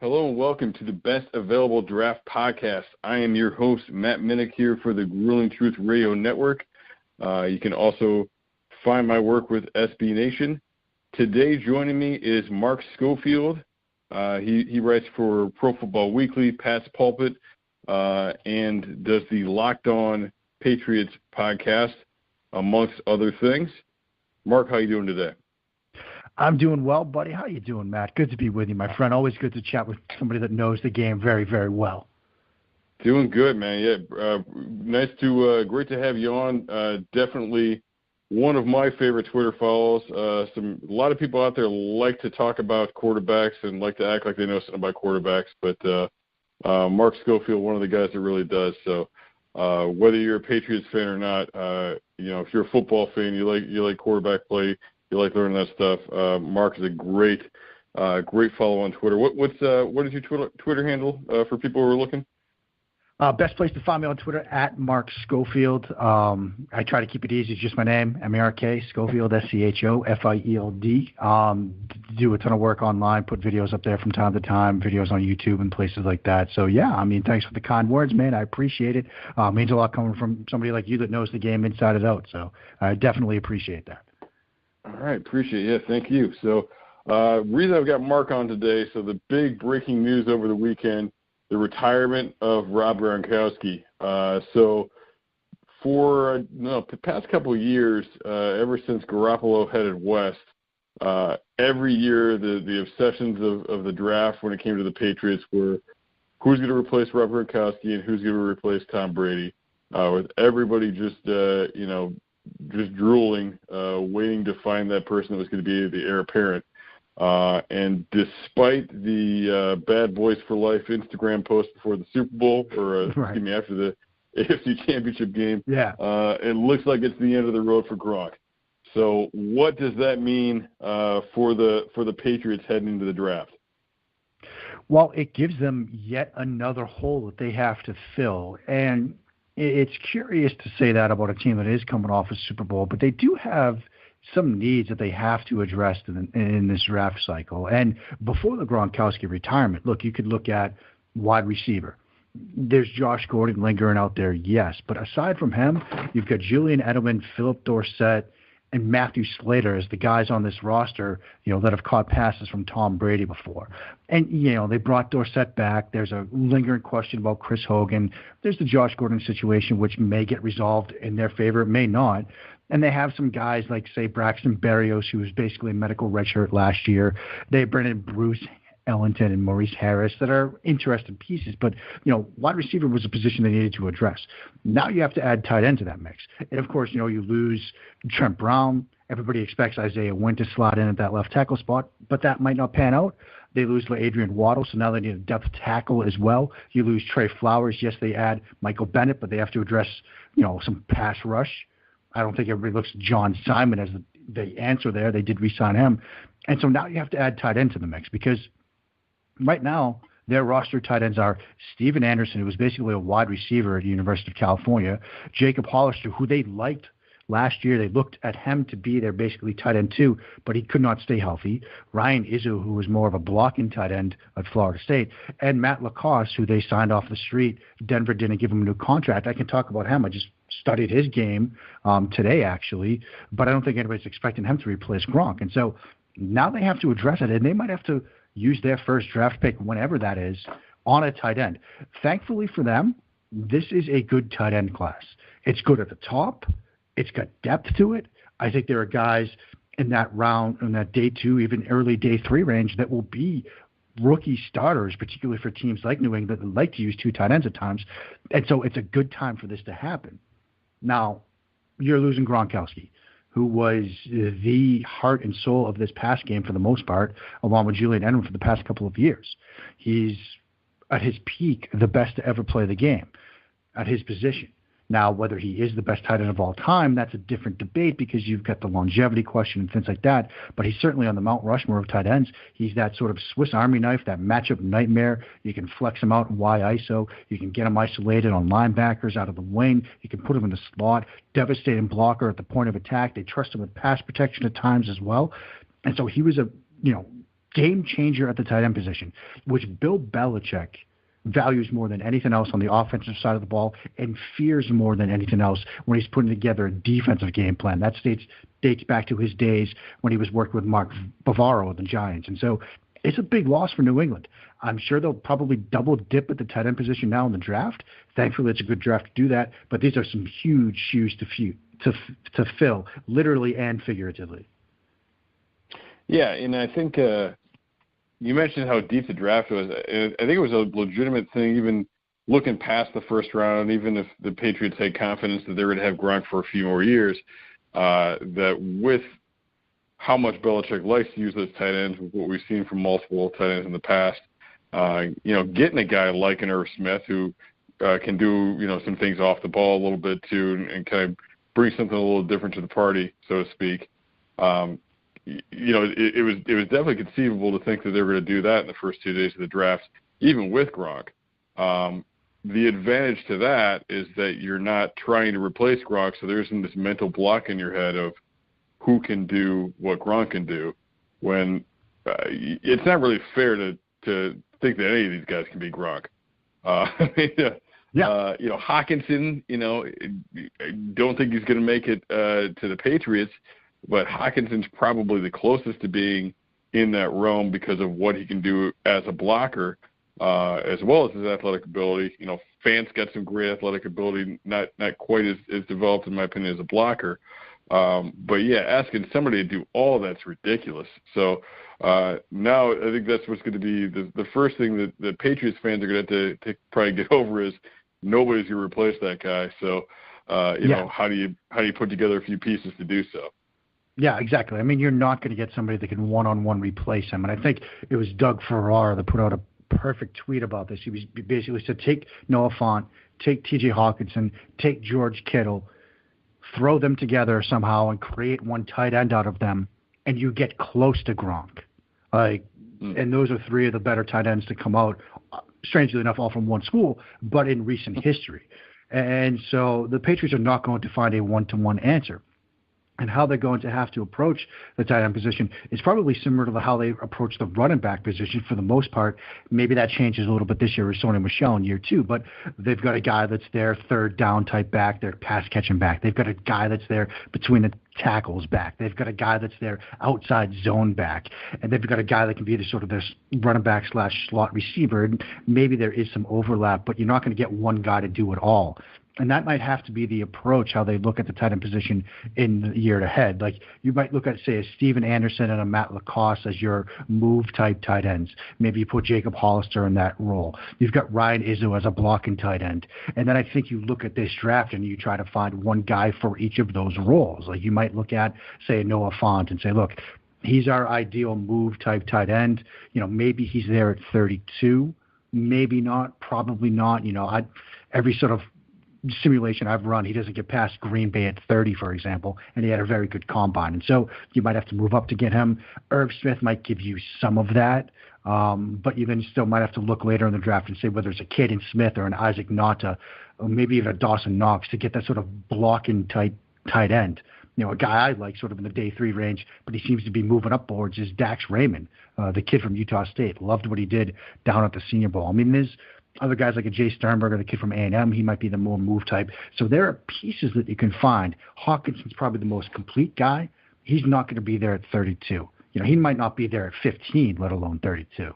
Hello and welcome to the Best Available Draft Podcast. I am your host, Matt Minnick, here for the Grueling Truth Radio Network. You can also find my work with SB Nation. Today joining me is Mark Schofield. He writes for Pro Football Weekly, Pat's Pulpit, and does the Locked On Patriots podcast, amongst other things. Mark, how you doing today? I'm doing well, buddy. How you doing, Matt? Good to be with you, my friend. Always good to chat with somebody that knows the game very, very well. Doing good, man. Yeah, great to have you on. Definitely one of my favorite Twitter follows. A lot of people out there like to talk about quarterbacks and like to act like they know something about quarterbacks, but Mark Schofield, one of the guys that really does. So whether you're a Patriots fan or not, if you're a football fan, you like quarterback play. You like learning that stuff. Mark is a great follow on Twitter. What is your Twitter handle for people who are looking? Best place to find me on Twitter, at Mark Schofield. I try to keep it easy. It's just my name, M-A-R-K, Schofield, Schofield. Do a ton of work online, put videos up there from time to time, videos on YouTube and places like that. So, yeah, thanks for the kind words, man. I appreciate it. Means a lot coming from somebody like you that knows the game inside and out. So I definitely appreciate that. All right, appreciate it. Yeah, thank you. So reason I've got Mark on today, so the big breaking news over the weekend, the retirement of Rob Gronkowski. So for the past couple of years, ever since Garoppolo headed west, every year the obsessions of the draft when it came to the Patriots were who's going to replace Rob Gronkowski and who's going to replace Tom Brady, with everybody just drooling, waiting to find that person that was going to be the heir apparent. And despite the Bad Boys for Life Instagram post before the Super Bowl, or after the AFC Championship game, it looks like it's the end of the road for Gronk. So what does that mean for the Patriots heading into the draft? Well, it gives them yet another hole that they have to fill. And it's curious to say that about a team that is coming off a Super Bowl, but they do have some needs that they have to address in this draft cycle. And before the Gronkowski retirement, look, you could look at wide receiver. There's Josh Gordon lingering out there, yes. But aside from him, you've got Julian Edelman, Philip Dorsett, and Matthew Slater as the guys on this roster, that have caught passes from Tom Brady before. And, they brought Dorsett back. There's a lingering question about Chris Hogan. There's the Josh Gordon situation, which may get resolved in their favor, it may not. And they have some guys like, say, Braxton Berrios, who was basically a medical redshirt last year. They bring in Bruce Ellington and Maurice Harris that are interesting pieces. But, wide receiver was a position they needed to address. Now you have to add tight end to that mix. And, of course, you lose Trent Brown. Everybody expects Isaiah Wynn to slot in at that left tackle spot, but that might not pan out. They lose Adrian Waddle, so now they need a depth tackle as well. You lose Trey Flowers. Yes, they add Michael Bennett, but they have to address, some pass rush. I don't think everybody looks at John Simon as the answer there. They did re-sign him. And so now you have to add tight end to the mix because right now, their roster tight ends are Steven Anderson, who was basically a wide receiver at the University of California, Jacob Hollister, who they liked last year. They looked at him to be their basically tight end too, but he could not stay healthy. Ryan Izzo, who was more of a blocking tight end at Florida State, and Matt Lacoste, who they signed off the street. Denver didn't give him a new contract. I can talk about him. I just studied his game today, actually, but I don't think anybody's expecting him to replace Gronk. And so now they have to address it, and they might have to use their first draft pick, whenever that is, on a tight end. Thankfully for them, this is a good tight end class. It's good at the top. It's got depth to it. I think there are guys in that round, in that day 2, even early day 3 range that will be rookie starters, particularly for teams like New England that like to use 2 tight ends at times. And so it's a good time for this to happen. Now, you're losing Gronkowski, who was the heart and soul of this pass game for the most part, along with Julian Edelman for the past couple of years. He's, at his peak, the best to ever play the game at his position. Now, whether he is the best tight end of all time, that's a different debate because you've got the longevity question and things like that. But he's certainly on the Mount Rushmore of tight ends. He's that sort of Swiss Army knife, that matchup nightmare. You can flex him out in Y ISO. You can get him isolated on linebackers out of the wing. You can put him in the slot. Devastating blocker at the point of attack. They trust him with pass protection at times as well. And so he was game changer at the tight end position, which Bill Belichick values more than anything else on the offensive side of the ball and fears more than anything else when he's putting together a defensive game plan. That dates back to his days when he was working with Mark Bavaro of the Giants. And so it's a big loss for New England. I'm sure they'll probably double dip at the tight end position now in the draft. Thankfully, it's a good draft to do that. But these are some huge shoes to fill, literally and figuratively. Yeah, and I think you mentioned how deep the draft was. I think it was a legitimate thing, even looking past the first round, even if the Patriots had confidence that they were going to have Gronk for a few more years, that with how much Belichick likes to use those tight ends, with what we've seen from multiple tight ends in the past, getting a guy like an Irv Smith who can do, some things off the ball a little bit too, and kind of bring something a little different to the party, so to speak. It was definitely conceivable to think that they were going to do that in the first 2 days of the draft, even with Gronk. The advantage to that is that you're not trying to replace Gronk, so there isn't this mental block in your head of who can do what Gronk can do, when it's not really fair to think that any of these guys can be Gronk. Hockenson, I don't think he's going to make it to the Patriots, but Hawkinson's probably the closest to being in that realm because of what he can do as a blocker, as well as his athletic ability. Fant's got some great athletic ability, not quite as developed, in my opinion, as a blocker. But yeah, asking somebody to do all of that's ridiculous. So now I think that's what's going to be the first thing that the Patriots fans are going to have to probably get over is nobody's going to replace that guy. So how do you put together a few pieces to do so? Yeah, exactly. I mean, you're not going to get somebody that can one-on-one replace him. And I think it was Doug Farrar that put out a perfect tweet about this. He basically said, take Noah Fant, take T.J. Hawkinson, take George Kittle, throw them together somehow and create one tight end out of them, and you get close to Gronk. And those are three of the better tight ends to come out, strangely enough, all from one school, but in recent history. And so the Patriots are not going to find a one-to-one answer. And how they're going to have to approach the tight end position is probably similar to how they approach the running back position for the most part. Maybe that changes a little bit this year with Sony Michel in year two, but they've got a guy that's their third down type back, their pass catching back. They've got a guy that's there between the tackles back. They've got a guy that's their outside zone back. And they've got a guy that can be the sort of this running back / slot receiver. And maybe there is some overlap, but you're not going to get one guy to do it all. And that might have to be the approach, how they look at the tight end position in the year ahead. Like you might look at, say, a Steven Anderson and a Matt Lacoste as your move-type tight ends. Maybe you put Jacob Hollister in that role. You've got Ryan Izzo as a blocking tight end. And then I think you look at this draft and you try to find one guy for each of those roles. Like you might look at, say, Noah Fant and say, look, he's our ideal move-type tight end. Maybe he's there at 32. Maybe not. Probably not. Every sort of simulation I've run, he doesn't get past Green Bay at 30, for example, and he had a very good combine. And so you might have to move up to get him. Irv Smith might give you some of that, but you then still might have to look later in the draft and say whether it's a Caden Smith or an Isaac Nata, or maybe even a Dawson Knox to get that sort of blocking type tight end. A guy I like sort of in the day 3 range, but he seems to be moving up boards is Dax Raymond, the kid from Utah State. Loved what he did down at the Senior Bowl. I mean, there's other guys like a Jay Sternberger, the kid from A&M, he might be the more move type. So there are pieces that you can find. Hawkinson's probably the most complete guy. He's not going to be there at 32. He might not be there at 15, let alone 32.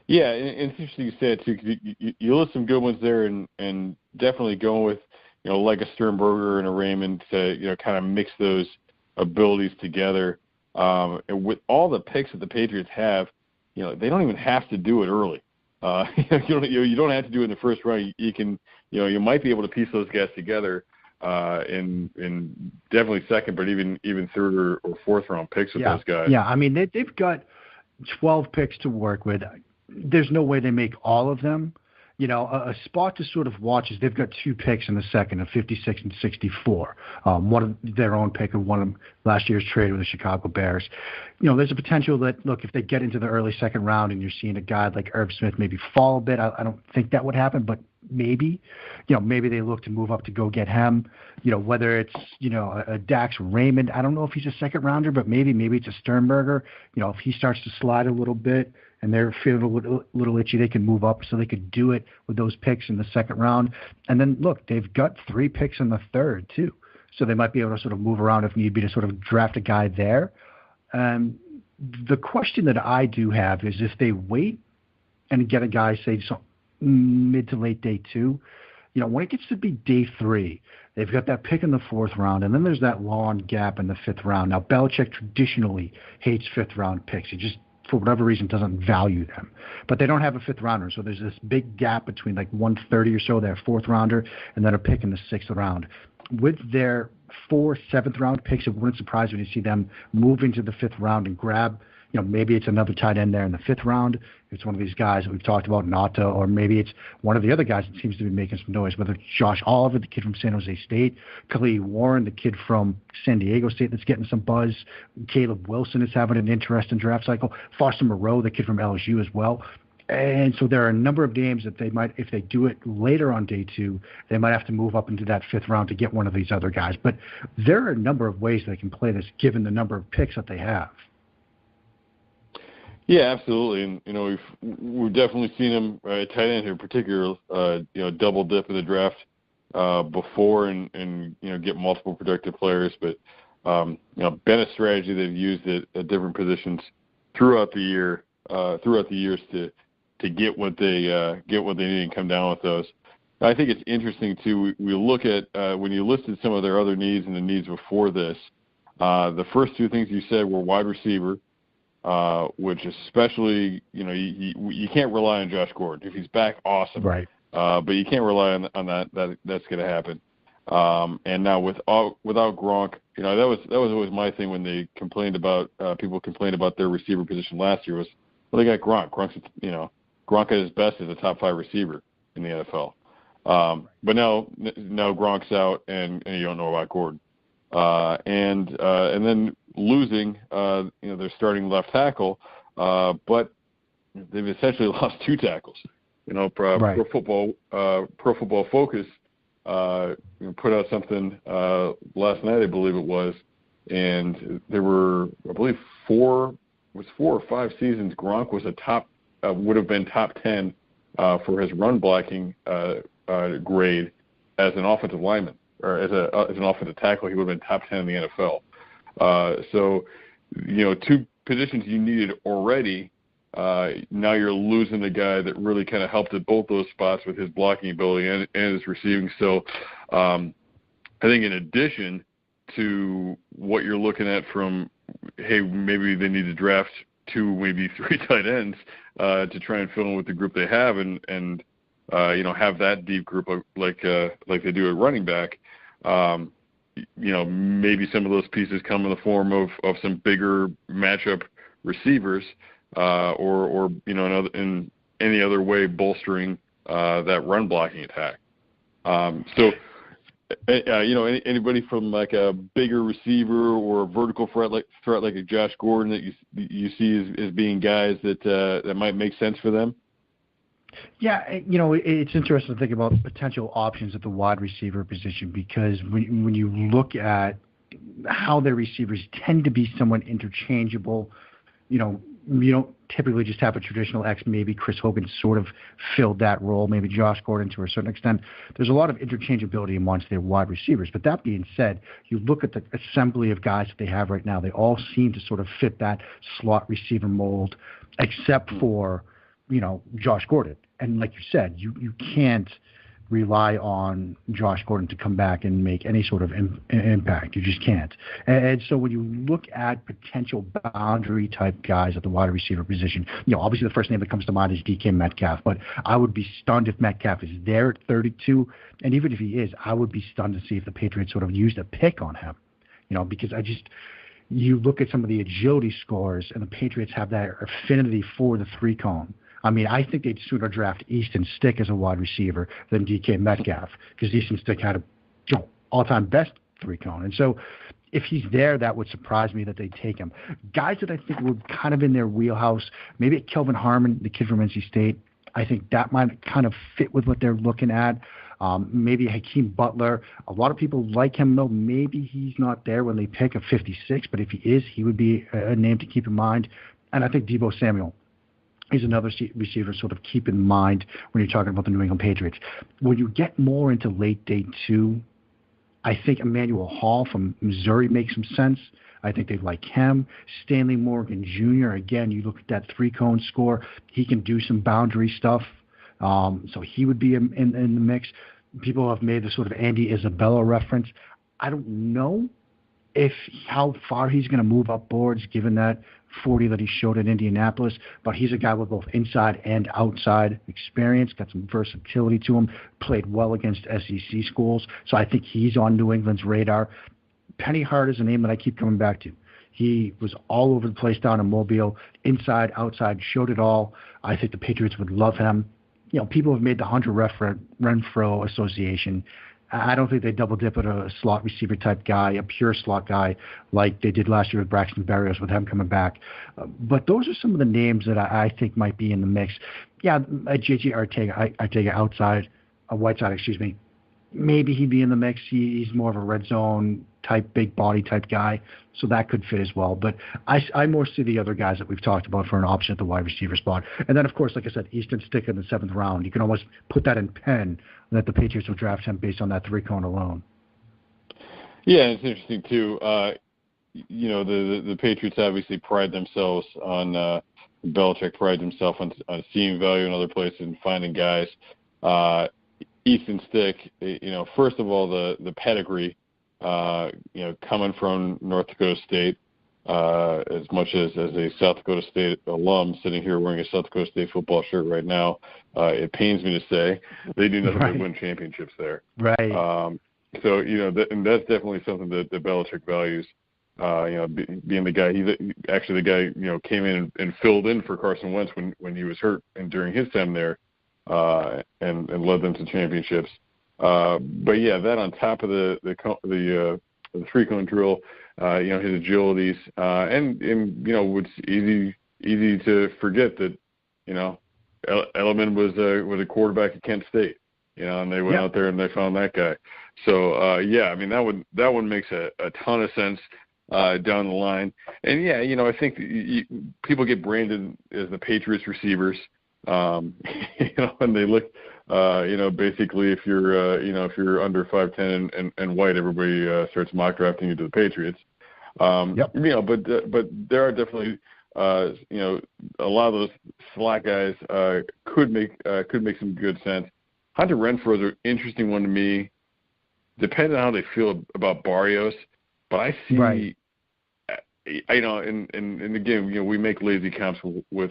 Yeah, and it's interesting you said too, because you list some good ones there, and definitely going with like a Sternberger and a Raymond to kind of mix those abilities together. And with all the picks that the Patriots have, they don't even have to do it early. You don't have to do it in the first round. You can, you might be able to piece those guys together in definitely second, but even third or fourth round picks with those guys. Yeah, I mean they've got 12 picks to work with. There's no way they make all of them. A spot to sort of watch is they've got 2 picks in the second, of 56 and 64. One of their own pick and one of last year's trade with the Chicago Bears. There's a potential that, look, if they get into the early second round and you're seeing a guy like Irv Smith maybe fall a bit, I don't think that would happen, but maybe. Maybe they look to move up to go get him. Whether it's, a Dax Raymond. I don't know if he's a second rounder, but maybe it's a Sternberger. If he starts to slide a little bit and they're feeling a little itchy, they can move up, so they could do it with those picks in the second round. And then, look, they've got 3 picks in the third, too. So they might be able to sort of move around if need be to sort of draft a guy there. The question that I do have is if they wait and get a guy, say, mid to late day 2, when it gets to be day 3, they've got that pick in the 4th round, and then there's that long gap in the 5th round. Now, Belichick traditionally hates 5th-round picks. He just, for whatever reason, doesn't value them. But they don't have a 5th rounder, so there's this big gap between like 130 or so, their 4th rounder, and then a pick in the 6th round. With their 4 7th-round picks, it wouldn't surprise me to see them move into the 5th round and grab, maybe it's another tight end there in the 5th round. It's one of these guys that we've talked about, Nata, or maybe it's one of the other guys that seems to be making some noise, whether it's Josh Oliver, the kid from San Jose State, Khalil Warren, the kid from San Diego State that's getting some buzz, Caleb Wilson is having an interesting draft cycle, Foster Moreau, the kid from LSU as well. And so there are a number of names that they might, if they do it later on day 2, they might have to move up into that 5th round to get one of these other guys. But there are a number of ways they can play this given the number of picks that they have. Yeah, absolutely, and we've definitely seen him tight end in particular, double dip in the draft before and get multiple productive players. But been a strategy they've used at different positions throughout the years to get what they need and come down with those. I think it's interesting too. We look at when you listed some of their other needs and the needs before this. The first 2 things you said were wide receiver. Which especially, you can't rely on Josh Gordon. If he's back, awesome. Right. But you can't rely on that. That's going to happen. And now without Gronk, that was always my thing when they complained about people complained about their receiver position last year was, well, they got Gronk. Gronk at his best is a top 5 receiver in the NFL. But now Gronk's out and you don't know about Gordon. And then losing, their starting left tackle, but they've essentially lost 2 tackles. Right. Pro Football Focus put out something last night, I believe it was, and there were, I believe, 4 or 5 seasons. Gronk was would have been top 10 for his run blocking grade as an offensive lineman. Or as an offensive tackle, he would have been top 10 in the NFL. So, 2 positions you needed already. Now you're losing a guy that really kind of helped at both those spots with his blocking ability and his receiving. So, I think in addition to what you're looking at from, hey, maybe they need to draft 2, maybe 3 tight ends to try and fill in with the group they have, and have that deep group like they do at running back. Maybe some of those pieces come in the form of some bigger matchup receivers, or in any other way bolstering that run blocking attack. Anybody from like a bigger receiver or a vertical threat like a Josh Gordon that you see as being guys that might make sense for them? Yeah, it's interesting to think about potential options at the wide receiver position because when you look at how their receivers tend to be somewhat interchangeable, you don't typically just have a traditional X. Maybe Chris Hogan sort of filled that role, maybe Josh Gordon to a certain extent. There's a lot of interchangeability amongst their wide receivers. But that being said, you look at the assembly of guys that they have right now, they all seem to sort of fit that slot receiver mold except for Josh Gordon. And like you said, you can't rely on Josh Gordon to come back and make any sort of impact. You just can't. And so when you look at potential boundary type guys at the wide receiver position, obviously the first name that comes to mind is DK Metcalf, but I would be stunned if Metcalf is there at 32. And even if he is, I would be stunned to see if the Patriots sort of used a pick on him, because you look at some of the agility scores and the Patriots have that affinity for the 3-cone. I mean, I think they'd sooner draft Easton Stick as a wide receiver than DK Metcalf because Easton Stick had a all-time best 3-cone. And so if he's there, that would surprise me that they'd take him. Guys that I think were kind of in their wheelhouse, maybe Kelvin Harmon, the kid from NC State. I think that might kind of fit with what they're looking at. Maybe Hakeem Butler. A lot of people like him, though. Maybe he's not there when they pick a 56, but if he is, he would be a name to keep in mind. And I think Deebo Samuel is another receiver sort of keep in mind when you're talking about the New England Patriots. When you get more into late day 2, I think Emmanuel Hall from Missouri makes some sense. I think they like him. Stanley Morgan Jr., again, you look at that 3-cone score. He can do some boundary stuff. So he would be in the mix. People have made the sort of Andy Isabella reference. I don't know how far he's going to move up boards given that 40 that he showed in Indianapolis, but he's a guy with both inside and outside experience, got some versatility to him, played well against SEC schools, so I think he's on New England's radar. Penny Hart is a name that I keep coming back to. He was all over the place down in Mobile, inside, outside, showed it all. I think the Patriots would love him. People have made the Hunter Renfrow association. I don't think they double dip at a slot receiver type guy, a pure slot guy like they did last year with Braxton Berrios with him coming back. But those are some of the names that I think might be in the mix. Yeah, J.J. Artega outside, Whiteside, excuse me. Maybe he'd be in the mix. He's more of a red zone type, big body type guy, so that could fit as well. But I more see the other guys that we've talked about for an option at the wide receiver spot. And then, of course, like I said, Easton Stick in the 7th round. You can almost put that in pen that the Patriots will draft him based on that 3-cone alone. Yeah, it's interesting, too. The Patriots obviously pride themselves on Belichick prides himself on seeing value in other places and finding guys. Easton Stick, first of all, the pedigree, coming from North Dakota State, as much as a South Dakota State alum sitting here wearing a South Dakota State football shirt right now, it pains me to say they do nothing but win championships there. Right. So, and that's definitely something that Belichick values. Being the guy, he's actually the guy, came in and filled in for Carson Wentz when he was hurt and during his time there. And led them to championships. But yeah, that on top of the 3-cone drill, his agilities, and it's easy to forget that, Edelman was a quarterback at Kent State, and they went out there and they found that guy. So that one makes a ton of sense down the line. And I think people get branded as the Patriots receivers. And they look, basically if you're under 5'10" and white, everybody starts mock drafting you to the Patriots. But there are definitely, a lot of those slot guys could make some good sense. Hunter Renfrow is an interesting one to me, depending on how they feel about Barrios. But I see, right. And again, we make lazy comps with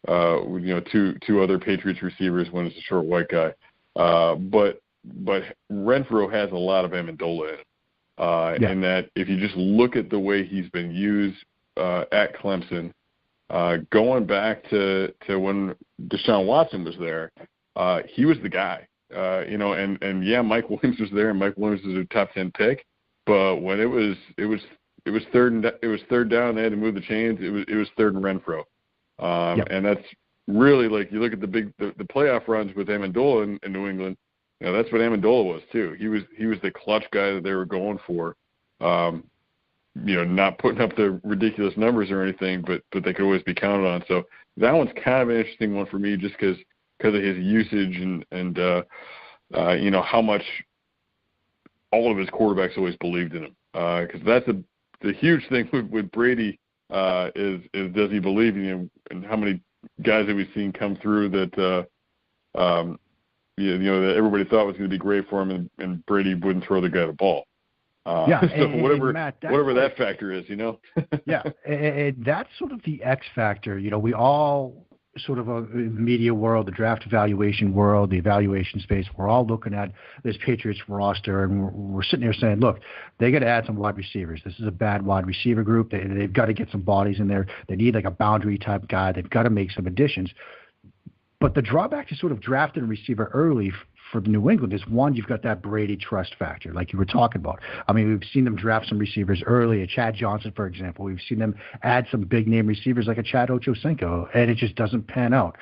two other Patriots receivers when it's a short white guy. But Renfrow has a lot of Amendola in it. In that if you just look at the way he's been used at Clemson, going back to when Deshaun Watson was there, he was the guy. Mike Williams was there, and Mike Williams was a top 10 pick. But when it was third down, they had to move the chains. It was third and Renfrow. And that's really, like, you look at the playoff runs with Amendola in New England. That's what Amendola was too. He was the clutch guy that they were going for. Not putting up the ridiculous numbers or anything, but they could always be counted on. So that one's kind of an interesting one for me, just because of his usage and how much all of his quarterbacks always believed in him. Because that's the huge thing with Brady. Is does he believe in him, and how many guys have we seen come through that that everybody thought was going to be great for him, and Brady wouldn't throw the guy the ball. Whatever that factor is, Yeah, and that's sort of the X factor. We all sort of a media world, the draft evaluation world, the evaluation space, we're all looking at this Patriots roster, and we're sitting there saying, look, they got to add some wide receivers. This is a bad wide receiver group. They've got to get some bodies in there. They need like a boundary type guy. They've got to make some additions. But the drawback to sort of drafting a receiver early for New England is, one, you've got that Brady trust factor, like you were talking about. I mean, we've seen them draft some receivers early, a Chad Johnson, for example. We've seen them add some big-name receivers like a Chad Ochocinco, and it just doesn't pan out.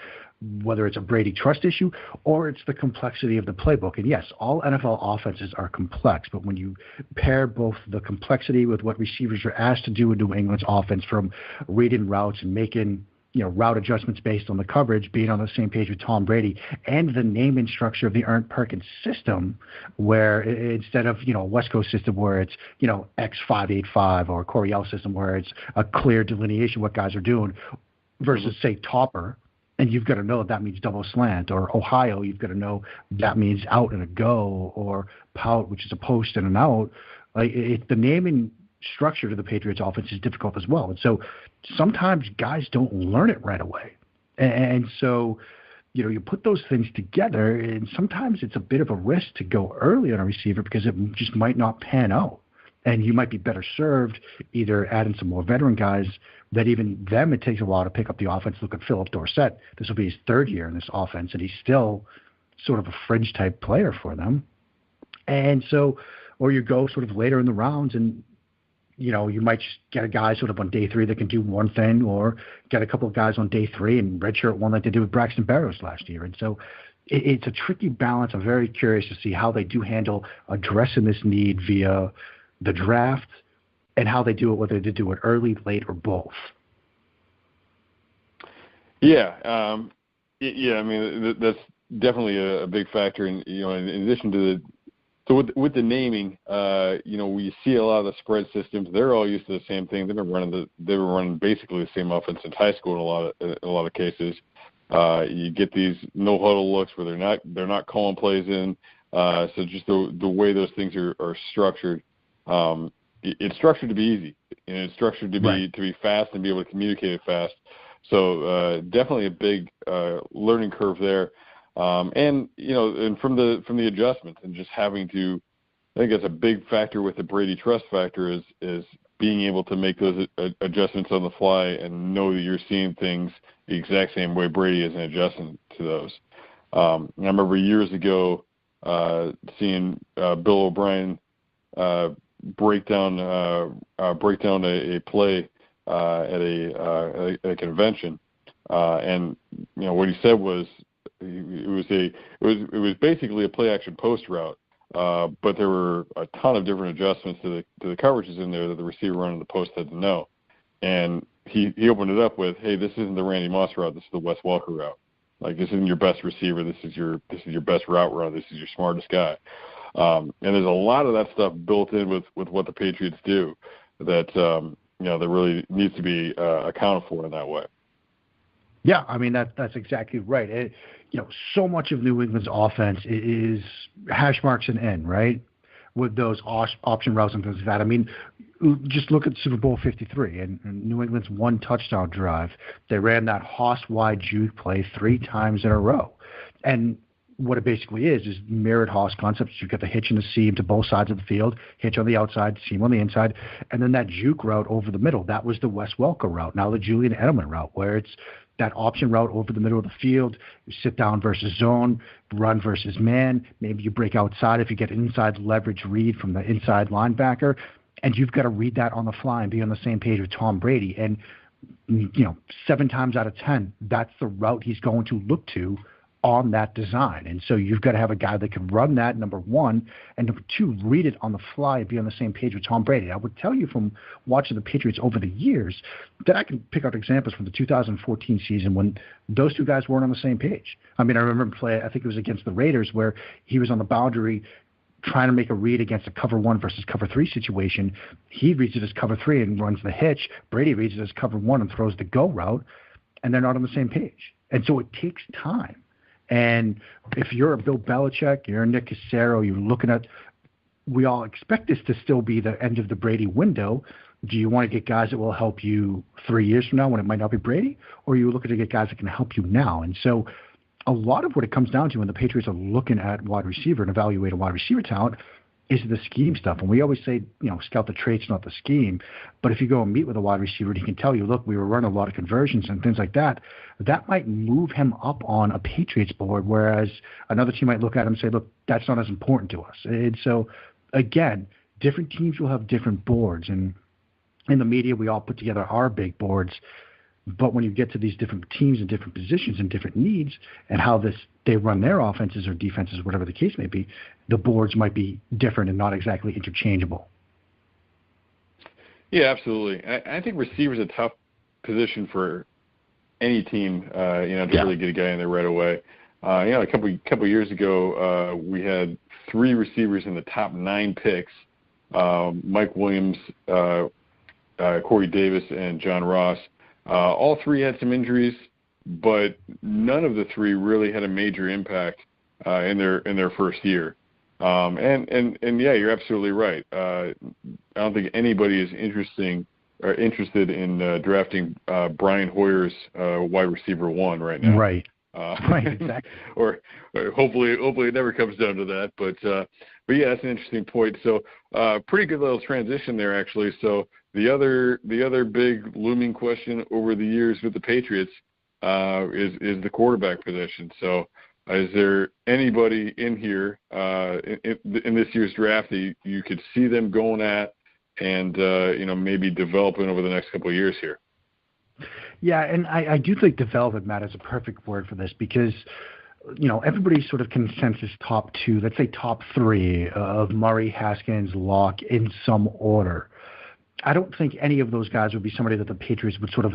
whether it's a Brady trust issue or it's the complexity of the playbook. And yes, all NFL offenses are complex, but when you pair both the complexity with what receivers are asked to do in New England's offense, from reading routes and making route adjustments based on the coverage, being on the same page with Tom Brady, and the naming structure of the Ernst Perkins system, where instead of, a West Coast system where it's, X585, or Coryell system where it's a clear delineation what guys are doing, versus, say, Topper, and you've got to know that means double slant, or Ohio, you've got to know that means out and a go, or pout, which is a post and an out. Like, the naming structure to the Patriots offense is difficult as well. And so sometimes guys don't learn it right away. And so, you put those things together, and sometimes it's a bit of a risk to go early on a receiver because it just might not pan out. And you might be better served either adding some more veteran guys that even them it takes a while to pick up the offense. Look at Philip Dorsett. This will be his third year in this offense, and he's still sort of a fringe type player for them. And so, or you go sort of later in the rounds and, you might just get a guy sort of on day 3 that can do one thing, or get a couple of guys on day 3 and redshirt one like they did with Braxton Berrios last year. And so it's a tricky balance. I'm very curious to see how they do handle addressing this need via the draft, and how they do it, whether they do it early, late, or both. Yeah. I mean, that's definitely a big factor. And, in addition to with the naming, we see a lot of the spread systems. They're all used to the same thing. They were running basically the same offense since high school in a lot of cases. You get these no huddle looks where they're not calling plays in. So just the way those things are structured, it's structured to be easy, and it's structured to be fast and be able to communicate it fast. So definitely a big learning curve there. And from the adjustments and just having to, I think that's a big factor with the Brady trust factor is being able to make those adjustments on the fly and know that you're seeing things the exact same way Brady is and adjusting to those. I remember years ago seeing Bill O'Brien break down a play at a convention, and what he said was it was basically a play action post route, but there were a ton of different adjustments to the coverages in there that the receiver running the post had to know. And he opened it up with, "Hey, this isn't the Randy Moss route. This is the Wes Welker route. Like, this isn't your best receiver. This is your best route runner. This is your smartest guy." And there's a lot of that stuff built in with what the Patriots do that that really needs to be accounted for in that way. Yeah, I mean that's exactly right. So much of New England's offense is hash marks and N, right? With those option routes and things like that. I mean, just look at Super Bowl 53 and New England's one touchdown drive. They ran that Haas wide juke play 3 times in a row, and what it basically is mirrored Haas concepts. You've got the hitch and the seam to both sides of the field, hitch on the outside, seam on the inside, and then that juke route over the middle. That was the Wes Welker route, now the Julian Edelman route, where it's that option route over the middle of the field. You sit down versus zone, run versus man. Maybe you break outside if you get an inside leverage read from the inside linebacker, and you've got to read that on the fly and be on the same page with Tom Brady. And 7 times out of 10, that's the route he's going to look to on that design. And so you've got to have a guy that can run that, number one, and number two, read it on the fly and be on the same page with Tom Brady. I would tell you from watching the Patriots over the years that I can pick out examples from the 2014 season when those two guys weren't on the same page. I mean, I remember play, I think it was against the Raiders, where he was on the boundary trying to make a read against a cover 1 versus cover 3 situation. He reads it as cover 3 and runs the hitch. Brady reads it as cover 1 and throws the go route, and they're not on the same page. And so it takes time. And if you're a Bill Belichick, you're a Nick Cassero, you're looking at, we all expect this to still be the end of the Brady window. Do you want to get guys that will help you 3 years from now when it might not be Brady? Or are you looking to get guys that can help you now? And so a lot of what it comes down to when the Patriots are looking at wide receiver and evaluating wide receiver talent is the scheme stuff. And we always say, scout the traits, not the scheme. But if you go and meet with a wide receiver and he can tell you, look, we were running a lot of conversions and things like that, that might move him up on a Patriots board, whereas another team might look at him and say, look, that's not as important to us. And so, again, different teams will have different boards. And in the media, we all put together our big boards. But when you get to these different teams and different positions and different needs and how they run their offenses or defenses, whatever the case may be, the boards might be different and not exactly interchangeable. Yeah, absolutely. I think receiver is a tough position for any team, to really get a guy in there right away. A couple years ago, we had 3 receivers in the top 9 picks: Mike Williams, Corey Davis, and John Ross. All 3 had some injuries, but none of the 3 really had a major impact in their first year. And yeah, you're absolutely right. I don't think anybody is interested in drafting Brian Hoyer's wide receiver 1 right now. Right. Right. Exactly. or hopefully it never comes down to that. But yeah, that's an interesting point. So pretty good little transition there, actually. So the other big looming question over the years with the Patriots is the quarterback position. So is there anybody in here in this year's draft that you could see them going at and maybe developing over the next couple of years here? Yeah, and I do think development, Matt, is a perfect word for this because, everybody's sort of consensus top 2, let's say top 3 of Murray, Haskins, Locke in some order. I don't think any of those guys would be somebody that the Patriots would sort of,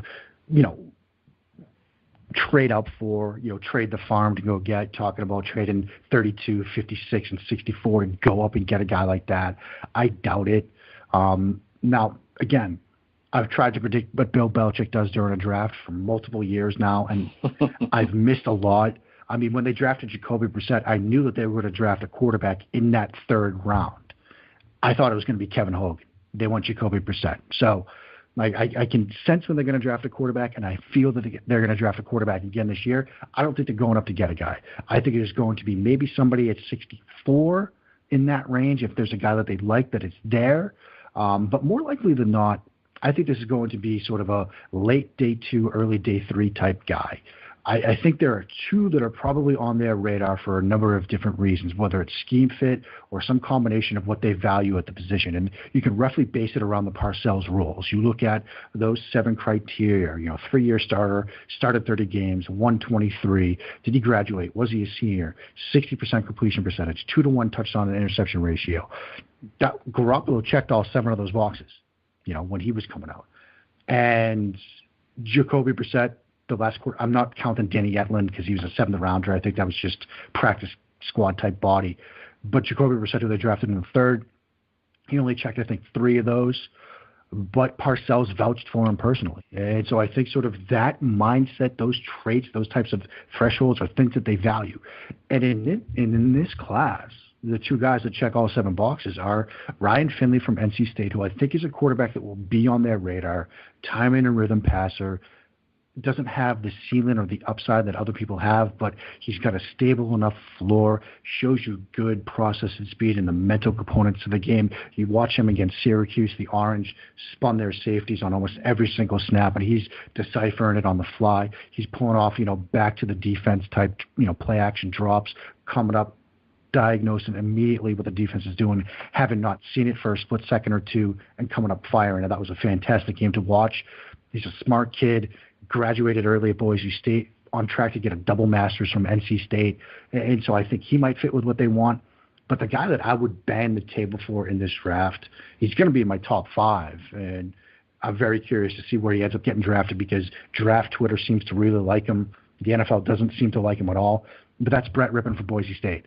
trade up for, trade the farm to go get, talking about trading 32, 56, and 64 and go up and get a guy like that. I doubt it. Now, again, I've tried to predict what Bill Belichick does during a draft for multiple years now, and I've missed a lot. I mean, when they drafted Jacoby Brissett, I knew that they were going to draft a quarterback in that 3rd round. I thought it was going to be Kevin Hogan. They want Jacoby Brissett. So I can sense when they're going to draft a quarterback, and I feel that they're going to draft a quarterback again this year. I don't think they're going up to get a guy. I think it's going to be maybe somebody at 64 in that range if there's a guy that they like that it's there. But more likely than not, I think this is going to be sort of a late day 2, early day 3 type guy. I think there are 2 that are probably on their radar for a number of different reasons, whether it's scheme fit or some combination of what they value at the position. And you can roughly base it around the Parcells rules. You look at those 7 criteria, 3-year starter, started 30 games, 123. Did he graduate? Was he a senior? 60% completion percentage, 2-to-1 touchdown and interception ratio. Garoppolo checked all 7 of those boxes, when he was coming out. And Jacoby Brissett, the last quarter, I'm not counting Danny Etling because he was a 7th rounder. I think that was just practice squad type body. But Jacoby Brissett, who they drafted in the 3rd, he only checked, I think, 3 of those. But Parcells vouched for him personally. And so I think sort of that mindset, those traits, those types of thresholds are things that they value. And in this class, the 2 guys that check all 7 boxes are Ryan Finley from NC State, who I think is a quarterback that will be on their radar, timing and rhythm passer, doesn't have the ceiling or the upside that other people have, but he's got a stable enough floor, shows you good processing speed and the mental components of the game. You watch him against Syracuse, the Orange spun their safeties on almost every single snap, and he's deciphering it on the fly. He's pulling off, back to the defense type, play action drops, coming up, diagnosing immediately what the defense is doing, having not seen it for a split second or 2, and coming up firing. And that was a fantastic game to watch. He's a smart kid, graduated early at Boise State, on track to get a double master's from NC State. And so I think he might fit with what they want. But the guy that I would bang the table for in this draft, he's going to be in my top 5. And I'm very curious to see where he ends up getting drafted because draft Twitter seems to really like him. The NFL doesn't seem to like him at all. But that's Brett Rippon for Boise State.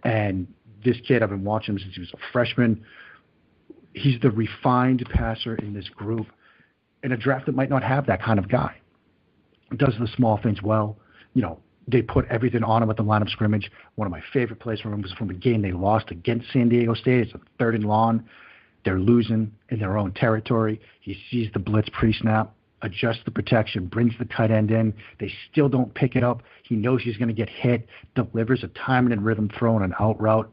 And this kid, I've been watching him since he was a freshman. He's the refined passer in this group in a draft that might not have that kind of guy. Does the small things well. They put everything on him at the line of scrimmage. One of my favorite plays from him was from a game they lost against San Diego State. It's a 3rd and long. They're losing in their own territory. He sees the blitz pre-snap, adjusts the protection, brings the tight end in. They still don't pick it up. He knows he's going to get hit, delivers a timing and rhythm throw and an out route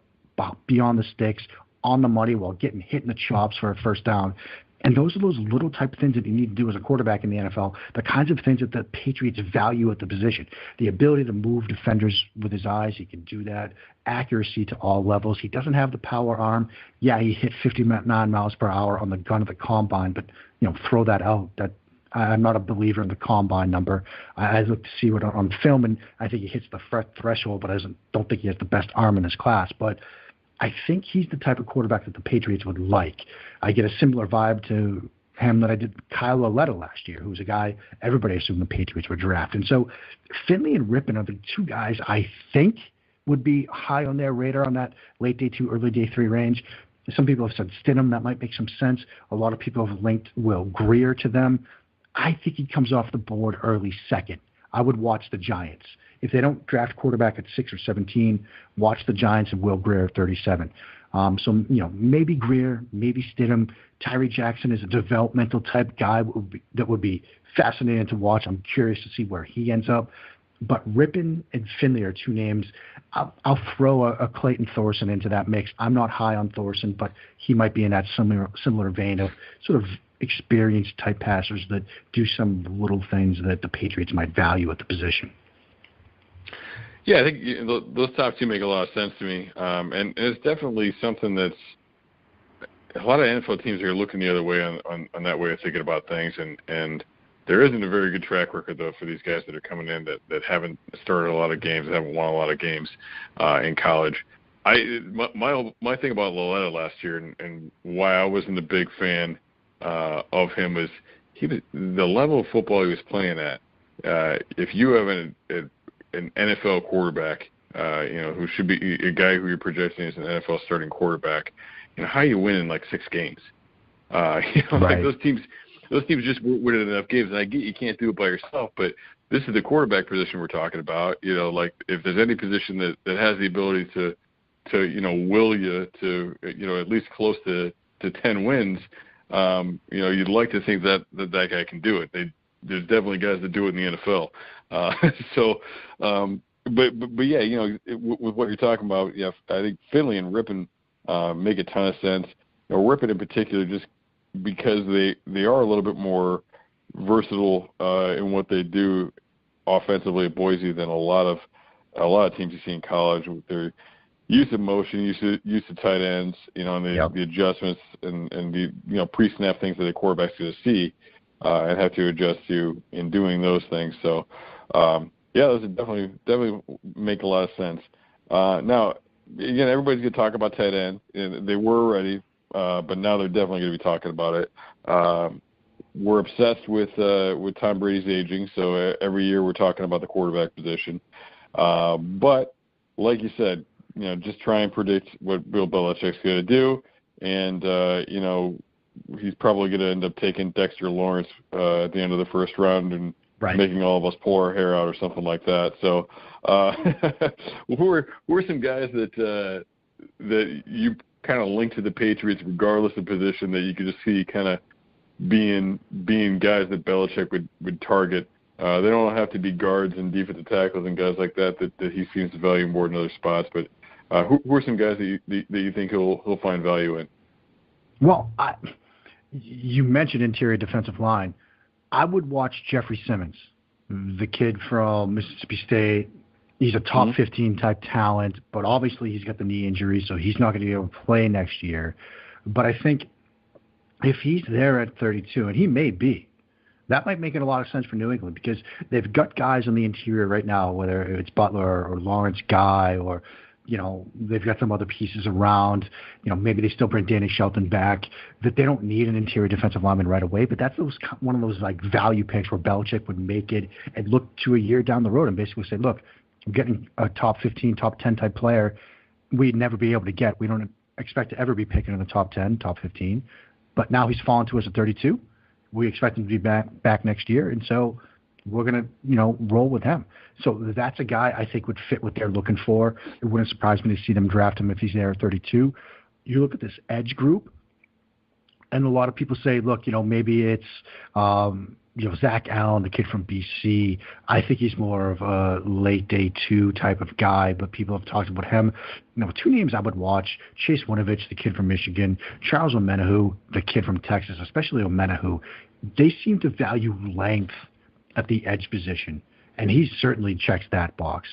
beyond the sticks, on the money while getting hit in the chops for a first down. And those are those little type of things that you need to do as a quarterback in the NFL, the kinds of things that the Patriots value at the position. The ability to move defenders with his eyes, he can do that. Accuracy to all levels. He doesn't have the power arm. Yeah, he hit 59 miles per hour on the gun of the combine, but throw that out. I'm not a believer in the combine number. I look to see what on film, and I think he hits the threshold, but I don't think he has the best arm in his class. But I think he's the type of quarterback that the Patriots would like. I get a similar vibe to him that I did Kyle Lauletta last year, who was a guy everybody assumed the Patriots would draft. And so Finley and Rippon are the two guys I think would be high on their radar on that late day 2, early day 3 range. Some people have said Stidham. That might make some sense. A lot of people have linked Will Grier to them. I think he comes off the board early second. I would watch the Giants. If they don't draft quarterback at 6 or 17, watch the Giants and Will Grier at 37. So, maybe Grier, maybe Stidham. Tyree Jackson is a developmental type guy that would be fascinating to watch. I'm curious to see where he ends up. But Rippon and Finley are two names. I'll throw a Clayton Thorson into that mix. I'm not high on Thorson, but he might be in that similar vein of sort of experienced type passers that do some little things that the Patriots might value at the position. Yeah, I think those top two make a lot of sense to me, and it's definitely something that's a lot of NFL teams are looking the other way on that way of thinking about things, and there isn't a very good track record though for these guys that are coming in that haven't started a lot of games, that haven't won a lot of games in college. My thing about Lauletta last year and why I wasn't a big fan of him was the level of football he was playing at. If you have an NFL quarterback, who should be a guy who you're projecting as an NFL starting quarterback, how you win in like 6 games? Right. Like those teams just win enough games. And I get you can't do it by yourself, but this is the quarterback position we're talking about. Like if there's any position that has the ability to will you to at least close to 10 wins, you'd like to think that guy can do it. There's definitely guys that do it in the NFL. But yeah, with what you're talking about, yeah, I think Finley and Rippon make a ton of sense. Rippon in particular, just because they are a little bit more versatile in what they do offensively at Boise than a lot of teams you see in college with their use of motion, use of tight ends, and the adjustments and the pre-snap things that the quarterback's going to see and have to adjust to in doing those things. So, those definitely make a lot of sense. Now, again, everybody's going to talk about tight end, and they were already, but now they're definitely going to be talking about it. We're obsessed with Tom Brady's aging, so every year we're talking about the quarterback position. But like you said, just try and predict what Bill Belichick's going to do, and he's probably going to end up taking Dexter Lawrence at the end of the first round and making all of us pull our hair out or something like that. So, who are some guys that you kind of link to the Patriots, regardless of position, that you could just see kind of being guys that Belichick would target? They don't have to be guards and defensive tackles and guys like that he seems to value more than other spots. But who are some guys that you think he'll find value in? Well, you mentioned interior defensive line. I would watch Jeffrey Simmons, the kid from Mississippi State. He's a top 15 type talent, but obviously he's got the knee injury, so he's not going to be able to play next year. But I think if he's there at 32, and he may be, that might make it a lot of sense for New England because they've got guys on the interior right now, whether it's Butler or Lawrence Guy or they've got some other pieces around. Maybe they still bring Danny Shelton back, that they don't need an interior defensive lineman right away. But that's one of those like value picks where Belichick would make it and look to a year down the road and basically say, look, I'm getting a top 15, top 10 type player we'd never be able to get. We don't expect to ever be picking in the top 10, top 15. But now he's fallen to us at 32. We expect him to be back next year. And so we're going to, roll with him. So that's a guy I think would fit what they're looking for. It wouldn't surprise me to see them draft him if he's there at 32. You look at this edge group, and a lot of people say, look, maybe it's, Zach Allen, the kid from BC. I think he's more of a late day 2 type of guy, but people have talked about him. 2 names I would watch: Chase Winovich, the kid from Michigan; Charles Omenihu, the kid from Texas, especially Omenihu. They seem to value length at the edge position. And he certainly checks that box,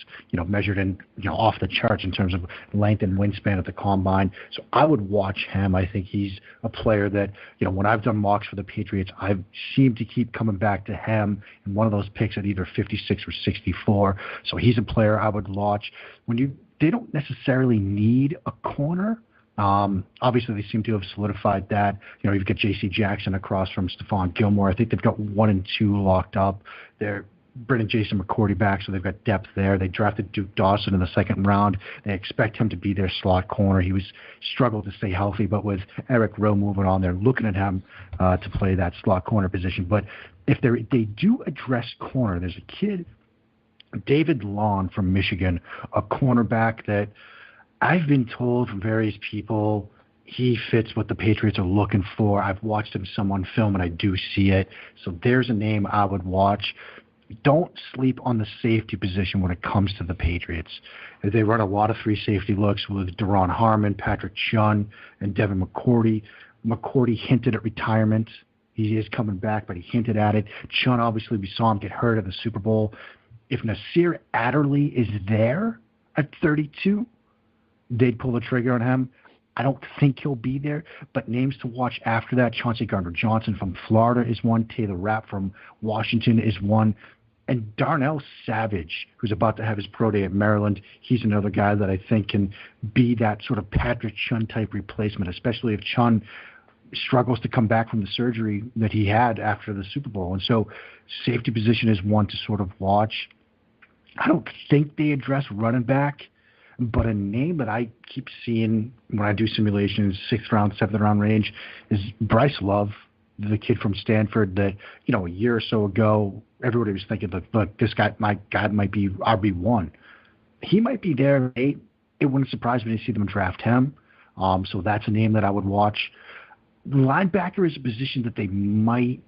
measured in, off the charts in terms of length and wingspan at the combine. So I would watch him. I think he's a player that, when I've done mocks for the Patriots, I've seemed to keep coming back to him in one of those picks at either 56 or 64. So he's a player I would watch. They don't necessarily need a corner. Obviously, they seem to have solidified that. You've got J.C. Jackson across from Stephon Gilmore. I think they've got 1 and 2 locked up. They're bringing Jason McCourty back, so they've got depth there. They drafted Duke Dawson in the second round. They expect him to be their slot corner. He struggled to stay healthy, but with Eric Rowe moving on, they're looking at him to play that slot corner position. But if they do address corner, there's a kid, David Long from Michigan, a cornerback that I've been told from various people he fits what the Patriots are looking for. I've watched him some on film, and I do see it. So there's a name I would watch. Don't sleep on the safety position when it comes to the Patriots. They run a lot of free safety looks with Daron Harmon, Patrick Chung, and Devin McCourty. McCourty hinted at retirement. He is coming back, but he hinted at it. Chung, obviously, we saw him get hurt at the Super Bowl. If Nasir Adderley is there at 32, they'd pull the trigger on him. I don't think he'll be there, but names to watch after that, Chauncey Gardner-Johnson from Florida is one, Taylor Rapp from Washington is one, and Darnell Savage, who's about to have his pro day at Maryland. He's another guy that I think can be that sort of Patrick Chung type replacement, especially if Chung struggles to come back from the surgery that he had after the Super Bowl. And so safety position is one to sort of watch. I don't think they address running back, but a name that I keep seeing when I do simulations, 6th round, 7th round range, is Bryce Love, the kid from Stanford that, a year or so ago, everybody was thinking, look, this guy might be RB1. He might be there at 8. It wouldn't surprise me to see them draft him. So that's a name that I would watch. Linebacker is a position that they might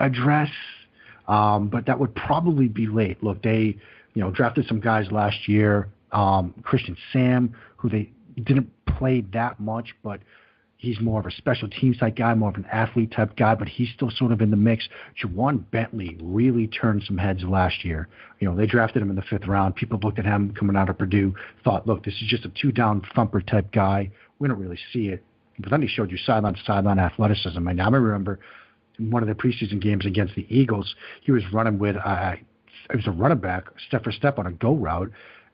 address, but that would probably be late. Look, they, drafted some guys last year. Christian Sam, who they didn't play that much, but he's more of a special teams type guy, more of an athlete type guy, but he's still sort of in the mix. Juwan Bentley really turned some heads last year. They drafted him in the 5th round. People looked at him coming out of Purdue, thought, look, this is just a 2-down thumper type guy. We don't really see it. But then he showed you sideline athleticism. And I remember in one of the preseason games against the Eagles, he was running with, it was a running back, step for step on a go route.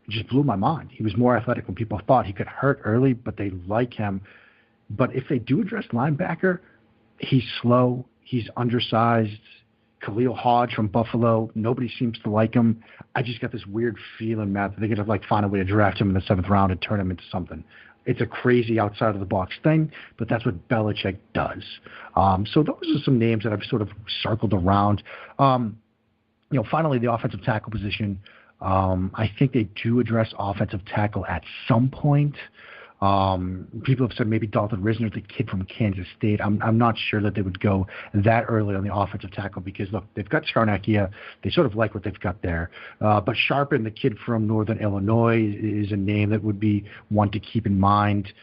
It just blew my mind. He was more athletic than people thought. He could hurt early, but they like him. But if they do address linebacker, he's slow, he's undersized. Khalil Hodge from Buffalo, nobody seems to like him. I just got this weird feeling, Matt, that they're going to find a way to draft him in the 7th round and turn him into something. It's a crazy outside of the box thing, but that's what Belichick does. So those are some names that I've sort of circled around. Finally, the offensive tackle position. I think they do address offensive tackle at some point. People have said maybe Dalton Risner, the kid from Kansas State. I'm not sure that they would go that early on the offensive tackle because, look, they've got Scarnecchia. They sort of like what they've got there. But Sharpen, the kid from Northern Illinois, is a name that would be one to keep in mind.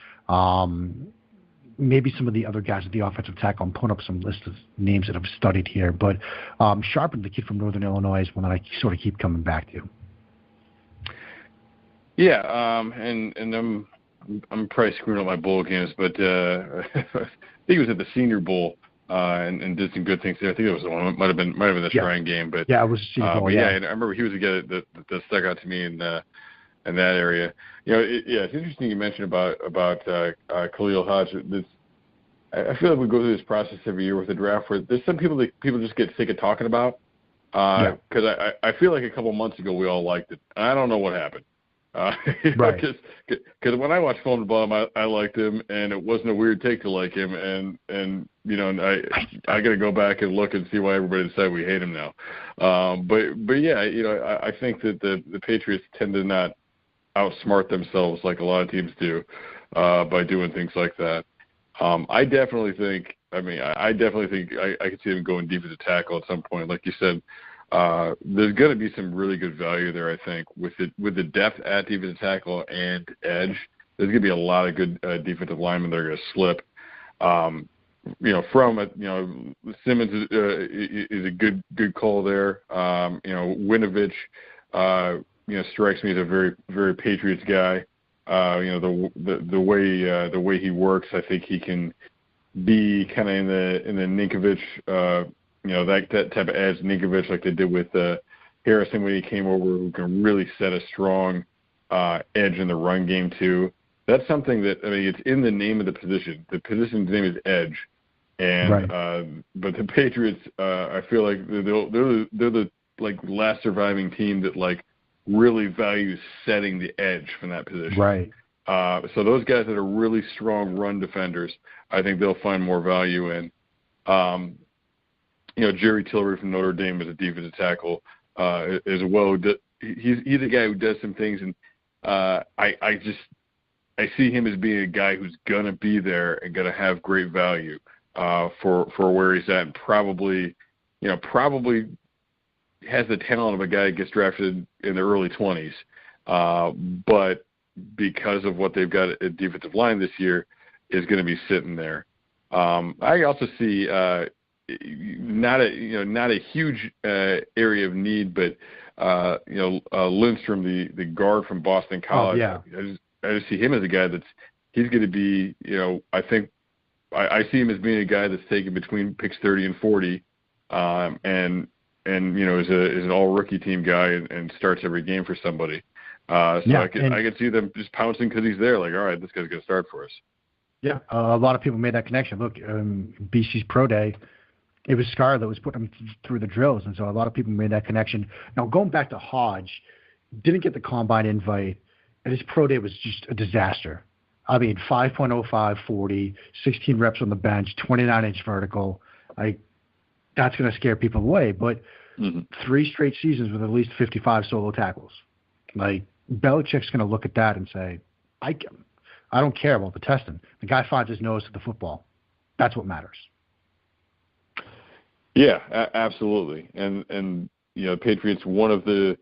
Maybe some of the other guys at the offensive tackle. I'm pulling up some list of names that I've studied here. But Sharpen, the kid from Northern Illinois, is one that I sort of keep coming back to. Yeah, and I'm probably screwing up my bowl games, but I think it was at the Senior Bowl and did some good things there. I think it was the one might have been the Shrine game, but yeah, it was Senior Bowl. Yeah, and I remember he was a guy that stuck out to me in that area. It's interesting you mentioned about Khalil Hodge. I feel like we go through this process every year with the draft where there's some people that people just get sick of talking about because I feel like a couple months ago we all liked it. I don't know what happened. Right. Because when I watched Film to Bomb, I liked him, and it wasn't a weird take to like him, and I got to go back and look and see why everybody decided we hate him now. But yeah, I think that the Patriots tend to not outsmart themselves like a lot of teams do by doing things like that. I definitely think I could see them going deep as a tackle at some point, like you said. There's going to be some really good value there, I think, with the depth at defensive tackle and edge. There's going to be a lot of good defensive linemen that are going to slip. from from it, Simmons is a good call there. Winovich, strikes me as a very, very Patriots guy. The way he works, I think he can be kind of in the Ninkovich, that type of edge Ninkovich like they did with Harrison when he came over, who can really set a strong edge in the run game too. That's something that, it's in the name of the position. The position's name is edge, and right. But the Patriots, I feel like they're the like last surviving team that like really values setting the edge from that position. Right. So those guys that are really strong run defenders, I think they'll find more value in. Jerry Tillery from Notre Dame is a defensive tackle as well. He's a guy who does some things, and I see him as being a guy who's gonna be there and gonna have great value for where he's at, and probably has the talent of a guy that gets drafted in the early 20s, but because of what they've got at defensive line this year, is going to be sitting there. I also see not a huge area of need, but Lindstrom, the guard from Boston College. Oh, yeah. I just see him as a guy he's going to be, I think I see him as being a guy that's taken between picks 30 and 40, and is an all rookie team guy and starts every game for somebody. I could see them just pouncing because he's there. Like, all right, this guy's going to start for us. Yeah, a lot of people made that connection. Look, BC's Pro Day, it was Scar that was putting him through the drills, and so a lot of people made that connection. Now, going back to Hodge, didn't get the Combine invite, and his Pro Day was just a disaster. 5.05 40, 16 reps on the bench, 29-inch vertical. That's going to scare people away. But 3 straight seasons with at least 55 solo tackles. Belichick's going to look at that and say, I don't care about the testing. The guy finds his nose to the football. That's what matters. Yeah, absolutely. And the Patriots, there's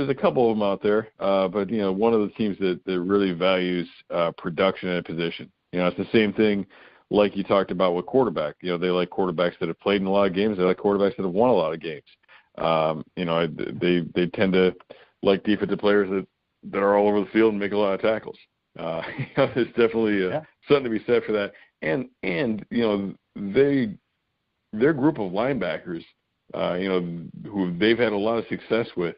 a couple of them out there, but one of the teams that really values production at a position. It's the same thing like you talked about with quarterback. They like quarterbacks that have played in a lot of games. They like quarterbacks that have won a lot of games. They tend to like defensive players that are all over the field and make a lot of tackles. There's definitely something to be said for that. And their group of linebackers, who they've had a lot of success with,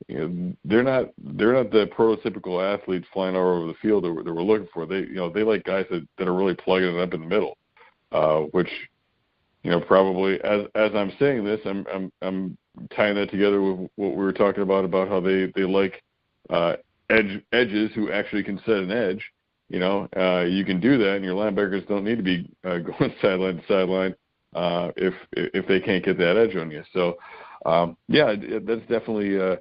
they're not the prototypical athletes flying all over the field that we're looking for. They like guys that are really plugging it up in the middle, which probably as I'm saying this, I'm tying that together with what we were talking about how they like edges who actually can set an edge. You can do that, and your linebackers don't need to be going sideline to sideline if they can't get that edge on you. So that's definitely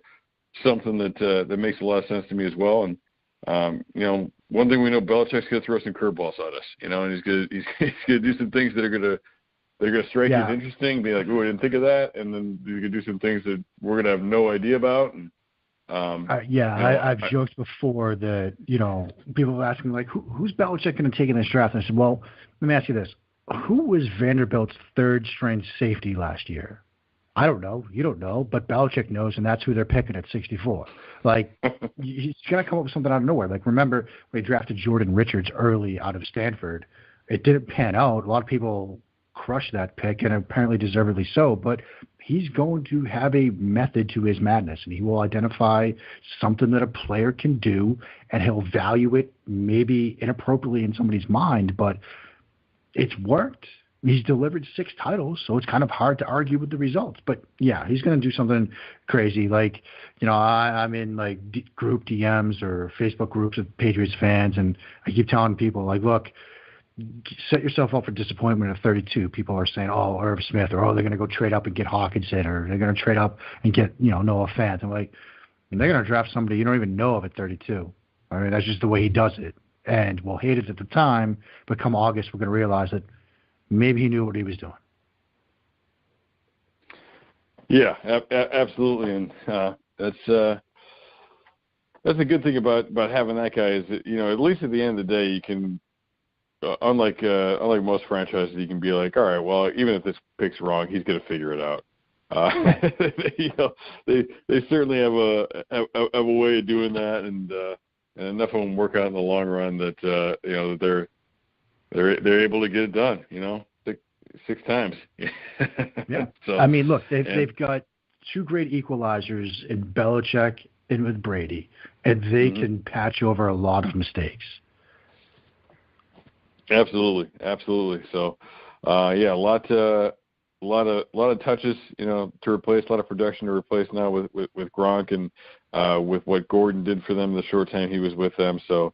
something that makes a lot of sense to me as well. And one thing we know, Belichick's going to throw some curveballs at us. And he's going to do some things that are going to strike you as interesting. Be like, "Oh, I didn't think of that," and then you can do some things that we're going to have no idea about. And I've joked before that people have asked me like, who's Belichick going to take in this draft? And I said, well, let me ask you this: who was Vanderbilt's third-string safety last year? I don't know. You don't know, but Belichick knows, and that's who they're picking at 64. He's going to come up with something out of nowhere. Remember when he drafted Jordan Richards early out of Stanford? It didn't pan out. A lot of people crushed that pick, and apparently deservedly so, but he's going to have a method to his madness, and he will identify something that a player can do, and he'll value it maybe inappropriately in somebody's mind, but it's worked. He's delivered 6 titles, so it's kind of hard to argue with the results. But, yeah, he's going to do something crazy. I'm in, group DMs or Facebook groups of Patriots fans, and I keep telling people, look, set yourself up for disappointment at 32. People are saying, oh, Irv Smith, or, oh, they're going to go trade up and get Hawkinson, or they're going to trade up and get, Noah Fant. I'm like, they're going to draft somebody you don't even know of at 32. That's just the way he does it. And we'll hate it at the time, but come August, we're going to realize that maybe he knew what he was doing. Yeah, absolutely, and that's a good thing about having that guy is that at least at the end of the day you can unlike most franchises, you can be like, all right, well, even if this pick's wrong, he's going to figure it out. They certainly have a way of doing that, and enough of them work out in the long run that that they're able to get it done. Six times. Yeah. So, I mean, look, they've got two great equalizers in Belichick and with Brady, and they can patch over a lot of mistakes. Absolutely. So, a lot of touches, to replace, a lot of production to replace now with Gronk and with what Gordon did for them the short time he was with them. So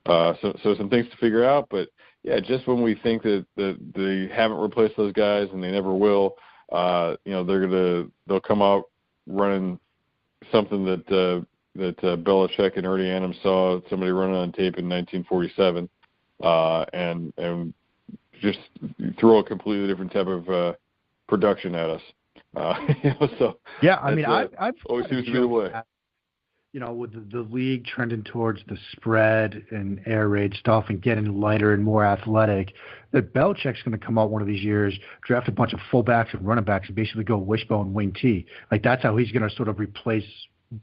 some things to figure out, but yeah, just when we think that they haven't replaced those guys and they never will, they'll come out running something that Belichick and Ernie Adams saw somebody running on tape in 1947, and just throw a completely different type of production at us. So yeah, I mean, I've always seems to be the way. With the league trending towards the spread and air raid stuff and getting lighter and more athletic, that Belichick's going to come out one of these years, draft a bunch of fullbacks and running backs and basically go wishbone wing T. Like, that's how he's going to sort of replace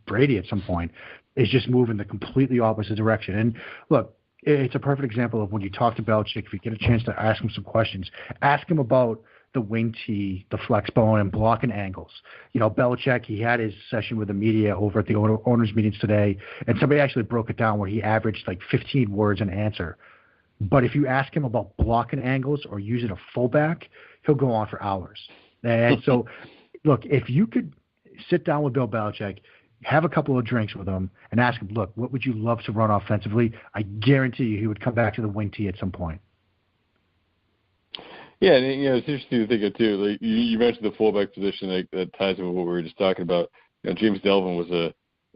Brady at some point, is just move in the completely opposite direction. And look, it's a perfect example of when you talk to Belichick, if you get a chance to ask him some questions, ask him about the wing T, the flex bone, and blocking angles. Belichick, he had his session with the media over at the owners' meetings today, and somebody actually broke it down where he averaged like 15 words an answer. But if you ask him about blocking angles or using a fullback, he'll go on for hours. And so, look, if you could sit down with Bill Belichick, have a couple of drinks with him, and ask him, look, what would you love to run offensively? I guarantee you he would come back to the wing T at some point. Yeah, and it's interesting to think of too. Like you mentioned the fullback position that ties in with what we were just talking about. James Delvin was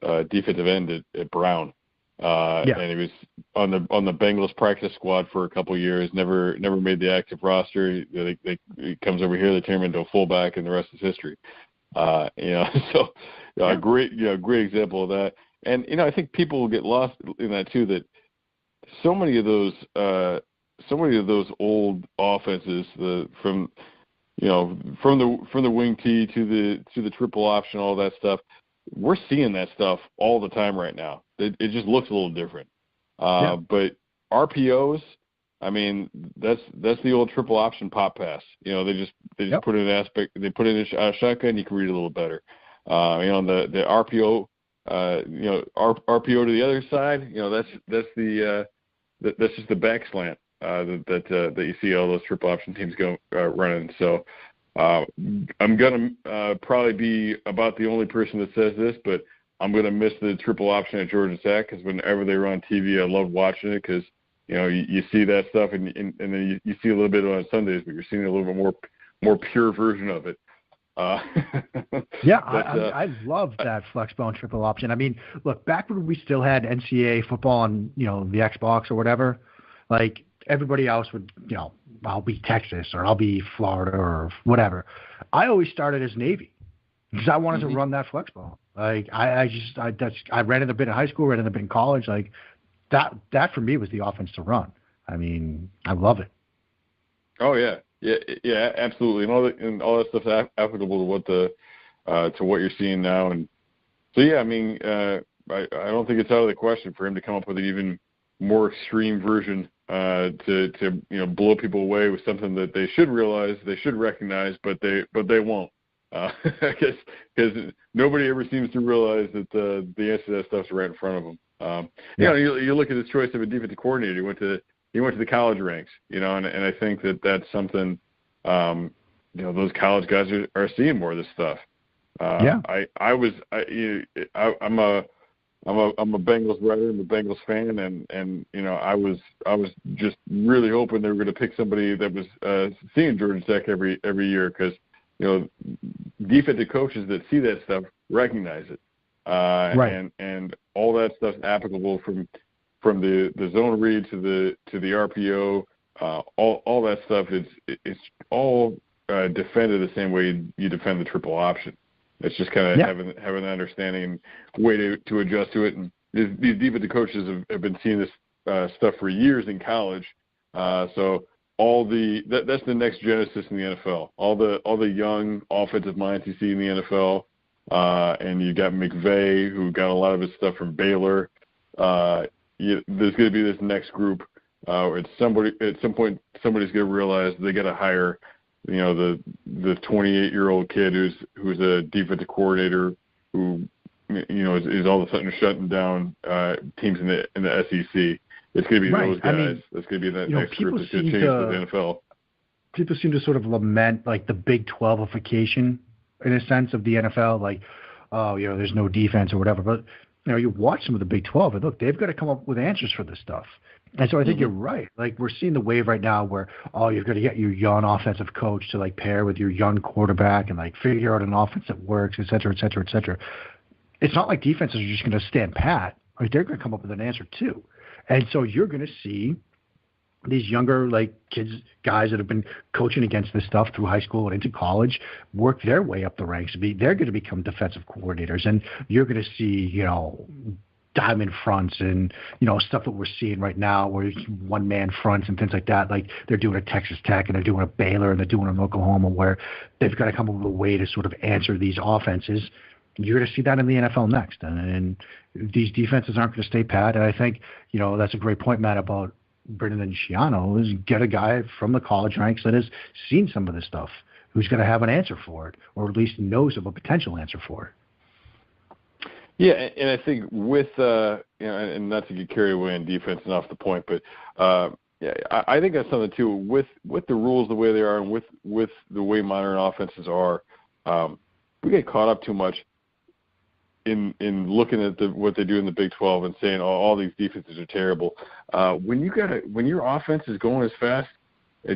a defensive end at Brown, and he was on the Bengals practice squad for a couple of years. Never made the active roster. He comes over here, they turn him into a fullback, and the rest is history. A great example of that. And I think people will get lost in that too. That so many of those old offenses, from the wing T to the triple option, all that stuff, we're seeing that stuff all the time right now. It just looks a little different. But RPOs, I mean, that's the old triple option pop pass. They just put in an aspect, they put in a shotgun, you can read it a little better. The RPO, RPO to the other side, that's just the back slant that you see all those triple option teams go running. So I'm gonna probably be about the only person that says this, but I'm gonna miss the triple option at Georgia Tech, because whenever they were on TV, I loved watching it, because you see that stuff and then you see a little bit on Sundays, but you're seeing a little bit more pure version of it. I love that flex bone triple option. I mean, look, back when we still had NCAA football on the Xbox or whatever, like everybody else would, I'll be Texas or I'll be Florida or whatever. I always started as Navy because I wanted to run that flex bone. Like I ran it a bit in high school, ran it a bit in college. Like that for me was the offense to run. I mean, I love it. Oh yeah, absolutely, and all that stuff's applicable to what you're seeing now. And so I mean, I don't think it's out of the question for him to come up with an even more extreme version to blow people away with something that they should realize, they should recognize, but they won't. Because nobody ever seems to realize that the answer to that stuff's right in front of them. You look at his choice of a defensive coordinator. He went to the college ranks, and I think that's something, those college guys are seeing more of this stuff. I'm a Bengals writer, I'm a Bengals fan, and I was just really hoping they were going to pick somebody that was seeing Georgia Tech every year, because defensive coaches that see that stuff recognize it, and all that stuff's applicable from the zone read to the RPO, all that stuff. It's all defended the same way you defend the triple option. It's just kind of having an understanding and way to adjust to it. And these defensive coaches have been seeing this stuff for years in college, So that's the next genesis in the NFL. All the young offensive minds you see in the NFL, and you got McVay, who got a lot of his stuff from Baylor. There's going to be this next group. At some point, somebody's going to realize they got to hire, the 28-year-old kid who's a defensive coordinator who, is all of a sudden shutting down teams in the SEC. It's going to be those guys. It's going to be that next group that's going to change the NFL. People seem to sort of lament like the Big 12ification in a sense of the NFL, like, there's no defense or whatever. But you watch some of the Big 12, and look, they've got to come up with answers for this stuff. And so I think you're right. Like, we're seeing the wave right now where, you've got to get your young offensive coach to, like, pair with your young quarterback and, like, figure out an offense that works, et cetera, et cetera, et cetera. It's not like defenses are just going to stand pat. Like, they're going to come up with an answer, too. And so you're going to see these younger, like, guys that have been coaching against this stuff through high school and into college work their way up the ranks. They're going to become defensive coordinators. And you're going to see, diamond fronts and, stuff that we're seeing right now where one-man fronts and things like that. Like, they're doing a Texas Tech and they're doing a Baylor and they're doing an Oklahoma, where they've got to come up with a way to sort of answer these offenses. You're going to see that in the NFL next. And these defenses aren't going to stay pat. And I think, that's a great point, Matt, about Brendan Schiano, is get a guy from the college ranks that has seen some of this stuff, who's going to have an answer for it, or at least knows of a potential answer for it. Yeah, and I think with and not to get carried away in defense and off the point, but I think that's something too. With the rules the way they are, and with the way modern offenses are, we get caught up too much in looking at what they do in the Big 12 and saying, all these defenses are terrible. When your offense is going as fast,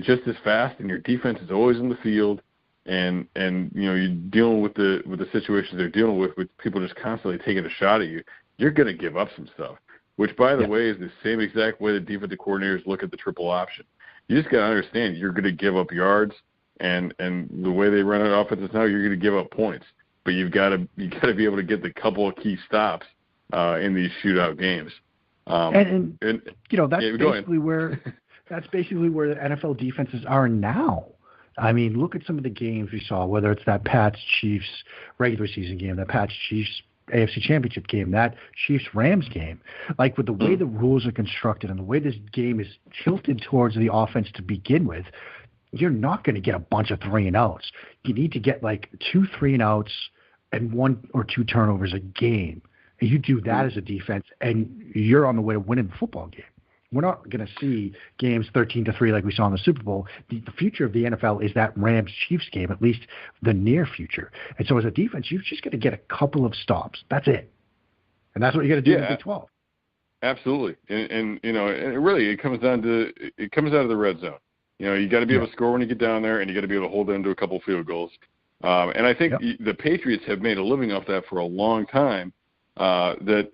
just as fast, and your defense is always in the field, and you're dealing with the situations they're dealing with people just constantly taking a shot at you, you're going to give up some stuff. Which, by the way, is the same exact way the defensive coordinators look at the triple option. You just got to understand you're going to give up yards, and the way they run an offense now, you're going to give up points. But you've got to be able to get the couple of key stops in these shootout games. That's basically where the NFL defenses are now. I mean, look at some of the games we saw, whether it's that Pats-Chiefs regular season game, that Pats-Chiefs AFC Championship game, that Chiefs-Rams game. Like, with the way the rules are constructed and the way this game is tilted towards the offense to begin with, you're not going to get a bunch of 3-and-outs. You need to get like 2 3-and-outs and 1 or 2 turnovers a game. And you do that as a defense, and you're on the way to winning the football game. We're not going to see games 13-3 like we saw in the Super Bowl. The future of the NFL is that Rams-Chiefs game, at least the near future. And so as a defense, you've just got to get a couple of stops. That's it. And that's what you got to do in the Big 12. Absolutely. And really it comes out of the red zone. You got to be able to score when you get down there, and you got to be able to hold them to a couple of field goals. And I think the Patriots have made a living off that for a long time, that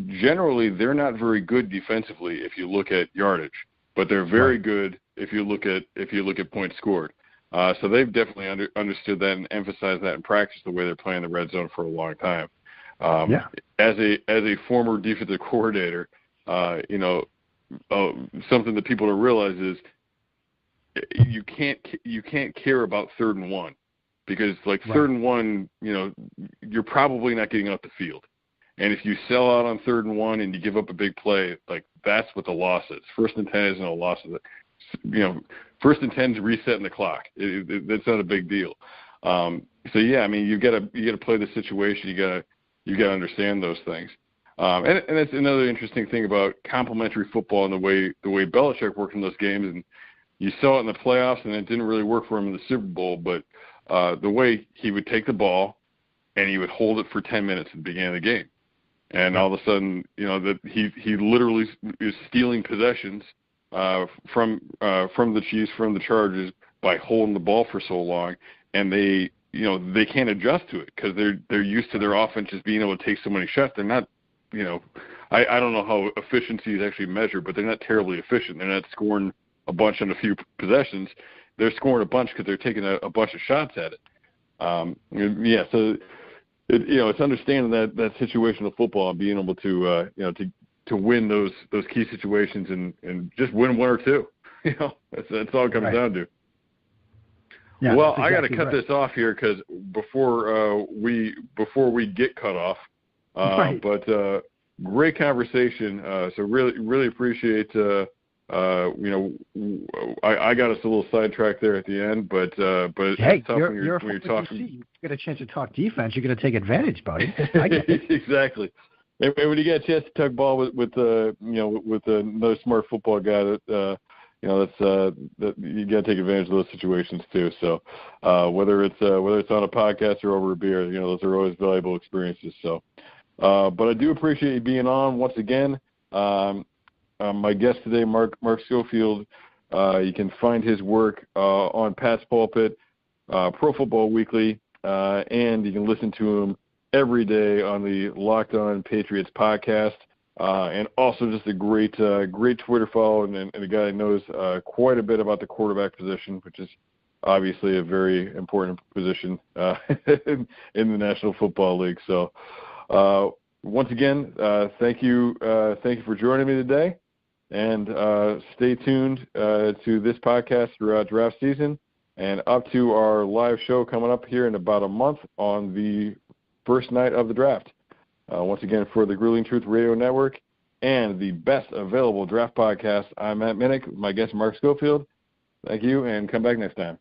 generally they're not very good defensively if you look at yardage, but they're very good if you look at points scored. So they've definitely understood that and emphasized that in practice, the way they're playing the red zone for a long time. As a former defensive coordinator, something that people don't realize is you can't care about 3rd and 1, because 3rd and 1, you're probably not getting off the field. And if you sell out on 3rd and 1 and you give up a big play, that's what the loss is. 1st and 10 isn't a loss. 1st and 10 is resetting the clock. That's not a big deal. You got to play the situation. You got to understand those things. And that's another interesting thing about complementary football and the way Belichick worked in those games. And you saw it in the playoffs, and it didn't really work for him in the Super Bowl. But the way he would take the ball and he would hold it for 10 minutes at the beginning of the game. And all of a sudden, that he literally is stealing possessions from the Chiefs, from the Chargers, by holding the ball for so long, and they can't adjust to it because they're used to their offense just being able to take so many shots. They're not, I don't know how efficiency is actually measured, but they're not terribly efficient. They're not scoring a bunch on a few possessions. They're scoring a bunch because they're taking a bunch of shots at it. So. It's understanding that situational football and being able to win those key situations and just win one or two. That's all it comes down to. Yeah, well, exactly I got to cut right. this off here because before we get cut off. Right. But great conversation. So really appreciate. I got us a little sidetracked there at the end, but hey, it's tough when you're talking. You get a chance to talk defense, you're going to take advantage, buddy. I get it. Exactly. And when you get a chance to talk ball with another smart football guy, that you got to take advantage of those situations too. So whether it's on a podcast or over a beer, those are always valuable experiences. So, but I do appreciate you being on once again. My guest today, Mark Schofield. You can find his work on Pat's Pulpit, Pro Football Weekly, and you can listen to him every day on the Locked On Patriots podcast. And also just a great Twitter follow and a guy that knows quite a bit about the quarterback position, which is obviously a very important position in the National Football League. So once again, thank you for joining me today, and stay tuned to this podcast throughout draft season and up to our live show coming up here in about a month on the first night of the draft. Once again, for the Grueling Truth Radio Network and the best available draft podcast, I'm Matt Minnick, my guest Mark Schofield. Thank you, and come back next time.